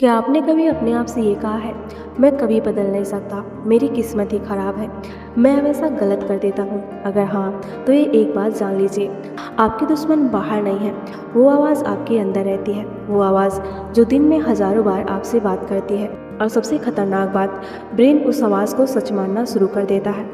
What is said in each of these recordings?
क्या आपने कभी अपने आप से ये कहा है, मैं कभी बदल नहीं सकता, मेरी किस्मत ही खराब है, मैं हमेशा गलत कर देता हूँ? अगर हाँ, तो ये एक बात जान लीजिए, आपकी दुश्मन बाहर नहीं है, वो आवाज़ आपके अंदर रहती है। वो आवाज़ जो दिन में हज़ारों बार आपसे बात करती है। और सबसे खतरनाक बात, ब्रेन उस आवाज़ को सच मानना शुरू कर देता है।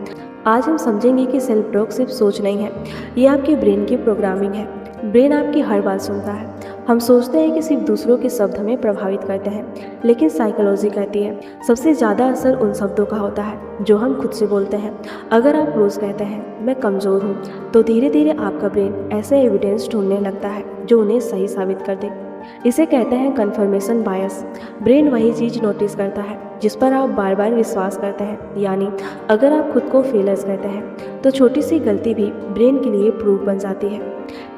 आज हम समझेंगे कि सेल्फ टॉक सिर्फ सोच नहीं है, ये आपके ब्रेन की प्रोग्रामिंग है। ब्रेन आपकी हर बात सुनता है। हम सोचते हैं कि सिर्फ दूसरों के शब्द हमें प्रभावित करते हैं, लेकिन साइकोलॉजी कहती है सबसे ज़्यादा असर उन शब्दों का होता है जो हम खुद से बोलते हैं। अगर आप रोज़ कहते हैं मैं कमज़ोर हूँ, तो धीरे धीरे आपका ब्रेन ऐसे एविडेंस ढूंढने लगता है जो उन्हें सही साबित कर दे। इसे कहते हैं कन्फर्मेशन बायस। ब्रेन वही चीज़ नोटिस करता है जिस पर आप बार बार विश्वास करते हैं। यानी अगर आप खुद को फेलर्स कहते हैं, तो छोटी सी गलती भी ब्रेन के लिए प्रूफ बन जाती है।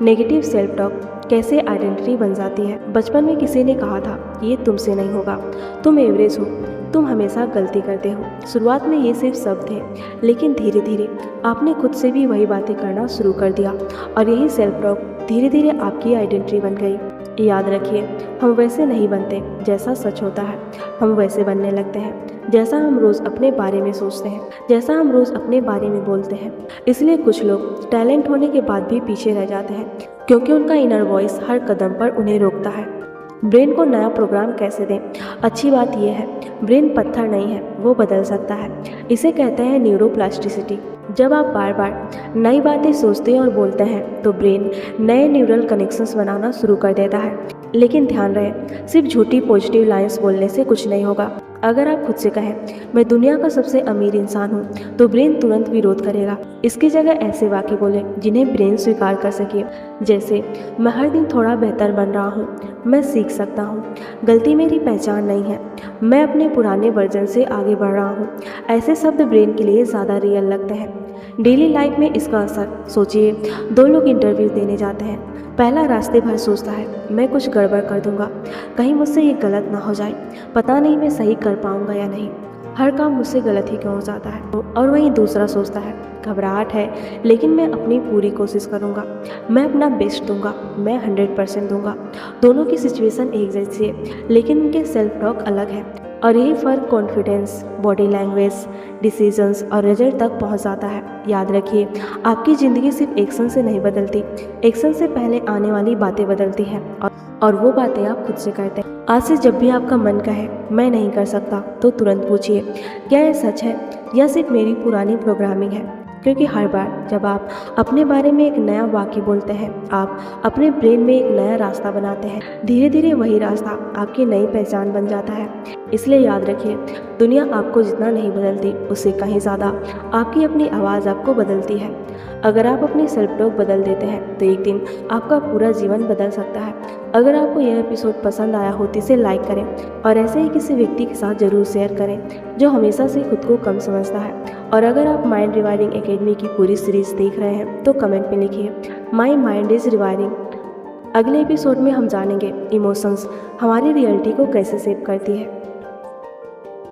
नेगेटिव सेल्फ टॉक कैसे आइडेंटिटी बन जाती है। बचपन में किसी ने कहा था ये तुमसे नहीं होगा, तुम एवरेज हो, तुम हमेशा गलती करते हो। शुरुआत में ये सिर्फ शब्द थे, लेकिन धीरे धीरे आपने खुद से भी वही बातें करना शुरू कर दिया और यही सेल्फ टॉक धीरे धीरे आपकी आइडेंटिटी बन गई। याद रखिए, हम वैसे नहीं बनते जैसा सच होता है, हम वैसे बनने लगते हैं जैसा हम रोज़ अपने बारे में सोचते हैं, जैसा हम रोज़ अपने बारे में बोलते हैं। इसलिए कुछ लोग टैलेंट होने के बाद भी पीछे रह जाते हैं, क्योंकि उनका इनर वॉइस हर कदम पर उन्हें रोकता है। ब्रेन को नया प्रोग्राम कैसे दें? अच्छी बात यह है, ब्रेन पत्थर नहीं है, वो बदल सकता है। इसे कहते हैं न्यूरोप्लास्टिसिटी। जब आप बार बार नई बातें सोचते और बोलते हैं, तो ब्रेन नए न्यूरल कनेक्शंस बनाना शुरू कर देता है। लेकिन ध्यान रहे, सिर्फ झूठी पॉजिटिव लाइंस बोलने से कुछ नहीं होगा। अगर आप खुद से कहें मैं दुनिया का सबसे अमीर इंसान हूँ, तो ब्रेन तुरंत विरोध करेगा। इसकी जगह ऐसे वाक्य बोले जिन्हें ब्रेन स्वीकार कर सके, जैसे मैं हर दिन थोड़ा बेहतर बन रहा हूँ, मैं सीख सकता हूँ, गलती मेरी पहचान नहीं है, मैं अपने पुराने वर्जन से आगे बढ़ रहा हूँ। ऐसे शब्द ब्रेन के लिए ज़्यादा रियल लगते हैं। डेली लाइफ में इसका असर सोचिए। दो लोग इंटरव्यू देने जाते हैं। पहला रास्ते भर सोचता है मैं कुछ गड़बड़ कर दूंगा, कहीं मुझसे ये गलत ना हो जाए, पता नहीं मैं सही कर पाऊंगा या नहीं, हर काम मुझसे गलत ही क्यों हो जाता है। और वहीं दूसरा सोचता है घबराहट है, लेकिन मैं अपनी पूरी कोशिश करूंगा, मैं अपना बेस्ट दूंगा, मैं 100% दूंगा। दोनों की सिचुएशन एक जैसी है, लेकिन उनके सेल्फ टॉक अलग है। और यही फ़र्क कॉन्फिडेंस, बॉडी लैंग्वेज, डिसीजंस और रिजल्ट तक पहुंच जाता है। याद रखिए, आपकी ज़िंदगी सिर्फ एक्शन से नहीं बदलती, एक्शन से पहले आने वाली बातें बदलती हैं, और वो बातें आप खुद से करते हैं। आज से जब भी आपका मन कहे मैं नहीं कर सकता, तो तुरंत पूछिए क्या ये सच है या सिर्फ मेरी पुरानी प्रोग्रामिंग है। क्योंकि हर बार जब आप अपने बारे में एक नया वाक्य बोलते हैं, आप अपने ब्रेन में एक नया रास्ता बनाते हैं। धीरे धीरे वही रास्ता आपकी नई पहचान बन जाता है। इसलिए याद रखिए, दुनिया आपको जितना नहीं बदलती, उससे कहीं ज़्यादा आपकी अपनी आवाज़ आपको बदलती है। अगर आप अपनी सेल्फ टॉक बदल देते हैं, तो एक दिन आपका पूरा जीवन बदल सकता है। अगर आपको यह एपिसोड पसंद आया हो तो इसे लाइक करें और ऐसे ही किसी व्यक्ति के साथ ज़रूर शेयर करें जो हमेशा से खुद को कम समझता है। और अगर आप माइंड रिवायरिंग एकेडमी की पूरी सीरीज़ देख रहे हैं, तो कमेंट में लिखिए माई माइंड इज़ रिवायरिंग। अगले एपिसोड में हम जानेंगे इमोशंस हमारी रियलिटी को कैसे शेप करती है।